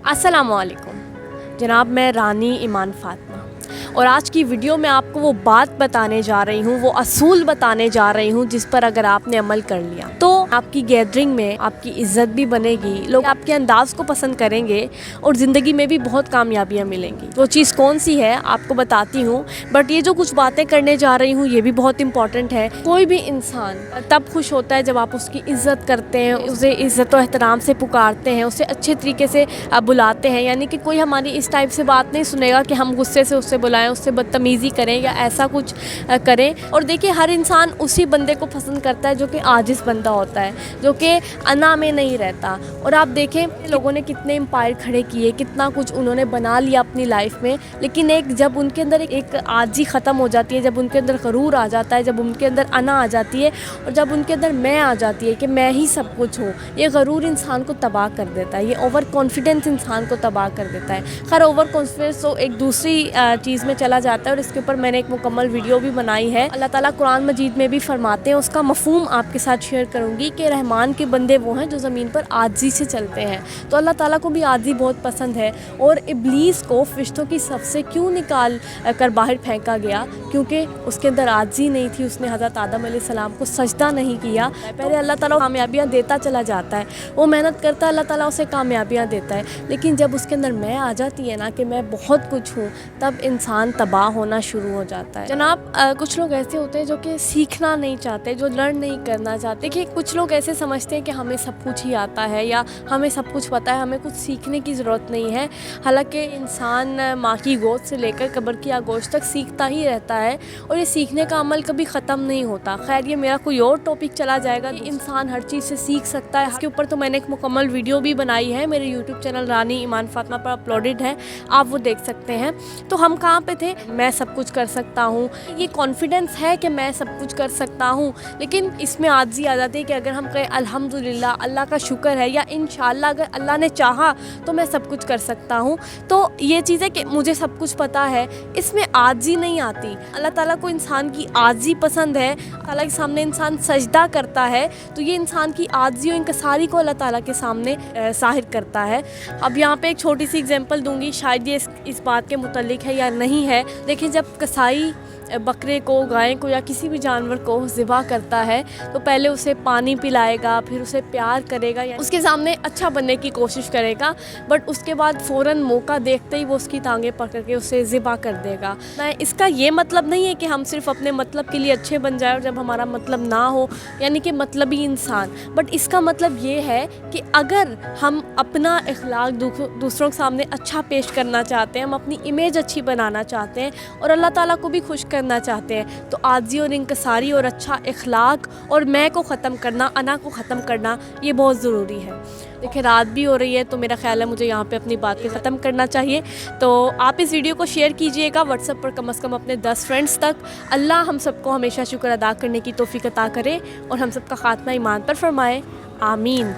अस्सलामुअलैकुम जनाब, मैं रानी ईमान फ़ातिमा और आज की वीडियो में आपको वो बात बताने जा रही हूँ, वो असूल बताने जा रही हूँ जिस पर अगर आपने अमल कर लिया तो आपकी गैदरिंग में आपकी इज़्ज़त भी बनेगी, लोग आपके अंदाज़ को पसंद करेंगे और ज़िंदगी में भी बहुत कामयाबियाँ मिलेंगी। वो चीज़ कौन सी है आपको बताती हूँ, बट ये जो कुछ बातें करने जा रही हूँ ये भी बहुत इंपॉर्टेंट है। कोई भी इंसान तब खुश होता है जब आप उसकी इज़्ज़त करते हैं, उसे इज़्ज़त और एहतराम से पुकारते हैं, उसे अच्छे तरीके से बुलाते हैं। यानी कि कोई हमारी इस टाइप से बात नहीं सुनेगा कि हम गुस्से से उससे बुलाएं, उससे बदतमीज़ी करें या ऐसा कुछ करें। और देखिए, हर इंसान उसी बंदे को पसंद करता है जो कि आजिज़ बंदा होता है, जो कि अना में नहीं रहता। और आप देखें लोगों ने कितने एम्पायर खड़े किए, कितना कुछ उन्होंने बना लिया अपनी लाइफ में, लेकिन जब उनके अंदर एक आजी ख़त्म हो जाती है, जब उनके अंदर गरूर आ जाता है, जब उनके अंदर अना आ जाती है और जब उनके अंदर मैं आ जाती है कि मैं ही सब कुछ हूँ, ये गरूर इंसान को तबाह कर देता है, ये ओवर कॉन्फिडेंस इंसान को तबाह कर देता है। खैर, ओवर कॉन्फिडेंस तो एक दूसरी चीज़ में चला जाता है और इसके ऊपर मैंने एक मुकम्मल वीडियो भी बनाई है। अल्लाह ताला कुरान मजीद में भी फरमाते हैं, उसका मफ़हूम आपके साथ शेयर करूँगी कि रहमान के बंदे वो हैं जो ज़मीन पर आजी से चलते हैं। तो अल्लाह ताला को भी आजी बहुत पसंद है। और इब्लीस को फ़रिश्तों की सफ़ से क्यों निकाल कर बाहर फेंका गया? क्योंकि उसके अंदर आजी नहीं थी, उसने हज़रत आदम अलैहिस्सलाम को सजदा नहीं किया। पहले अल्लाह ताला कामयाबियाँ देता चला जाता है, वो मेहनत करता है, अल्लाह ताला उसे कामयाबियाँ देता है, लेकिन जब उसके अंदर मैं आ जाती है ना कि मैं बहुत कुछ हूँ, तब इंसान तबाह होना शुरू हो जाता है। जनाब, कुछ लोग ऐसे होते हैं जो कि सीखना नहीं चाहते, जो लर्न नहीं करना चाहते। कि कुछ लोग ऐसे समझते हैं कि हमें सब कुछ ही आता है या हमें सब कुछ पता है, हमें कुछ सीखने की ज़रूरत नहीं है। हालांकि इंसान माँ की गोद से लेकर कब्र की आगोश तक सीखता ही रहता है और ये सीखने का अमल कभी ख़त्म नहीं होता। खैर, ये मेरा कोई और टॉपिक चला जाएगा कि इंसान हर चीज़ से सीख सकता है। इसके ऊपर तो मैंने एक मुकम्मल वीडियो भी बनाई है, मेरे यूट्यूब चैनल रानी ईमान फ़ातिमा पर अपलोडेड है, आप वो देख सकते हैं। तो हम कहाँ पे थे? मैं सब कुछ कर सकता हूँ, ये कॉन्फिडेंस है कि मैं सब कुछ कर सकता हूँ, लेकिन इसमें आजिज़ी आ जाती है कि अगर हम कहें अल्हम्दुलिल्लाह, अल्लाह का शुक्र है, या इंशाअल्लाह अगर अल्लाह ने चाहा तो मैं सब कुछ कर सकता हूँ। तो ये चीज़ है कि मुझे सब कुछ पता है, इसमें आजिज़ी नहीं आती। अल्लाह ताला को इंसान की आजिज़ी पसंद है। ताला के सामने इंसान सजदा करता है तो ये इंसान की आजिज़ी और इंकसारी को अल्लाह ताला के सामने ज़ाहिर करता है। अब यहाँ पे एक छोटी सी एग्जांपल दूंगी, शायद ये इस बात के मुतल्लिक है या नहीं है। देखिए, जब कसाई बकरे को, गाय को या किसी भी जानवर को ज़िबा करता है तो पहले उसे पानी पिलाएगा, फिर उसे प्यार करेगा, या उसके सामने अच्छा बनने की कोशिश करेगा, बट उसके बाद फ़ौरन मौका देखते ही वो उसकी टांगें पकड़ के उसे ज़िबा कर देगा। इसका ये मतलब नहीं है कि हम सिर्फ अपने मतलब के लिए अच्छे बन जाए और जब हमारा मतलब ना हो, यानी कि मतलबी इंसान। बट इसका मतलब ये है कि अगर हम अपना इखलाक दूसरों के सामने अच्छा पेश करना चाहते हैं, हम अपनी इमेज अच्छी बनाना चाहते हैं और अल्लाह ताला को भी खुश करना चाहते हैं, तो आजी और इंकसारी और अच्छा इखलाक और मैं को ख़त्म करना, अना को ख़त्म करना, ये बहुत ज़रूरी है। देखिए, रात भी हो रही है तो मेरा ख्याल है मुझे यहाँ पे अपनी बात को ख़त्म करना चाहिए। तो आप इस वीडियो को शेयर कीजिएगा व्हाट्सएप पर कम से कम अपने 10 फ्रेंड्स तक। अल्लाह हम सबको हमेशा शुक्र अदा करने की तौफीक अता करे और हम सबका ख़ात्मा ईमान पर फरमाए। आमीन।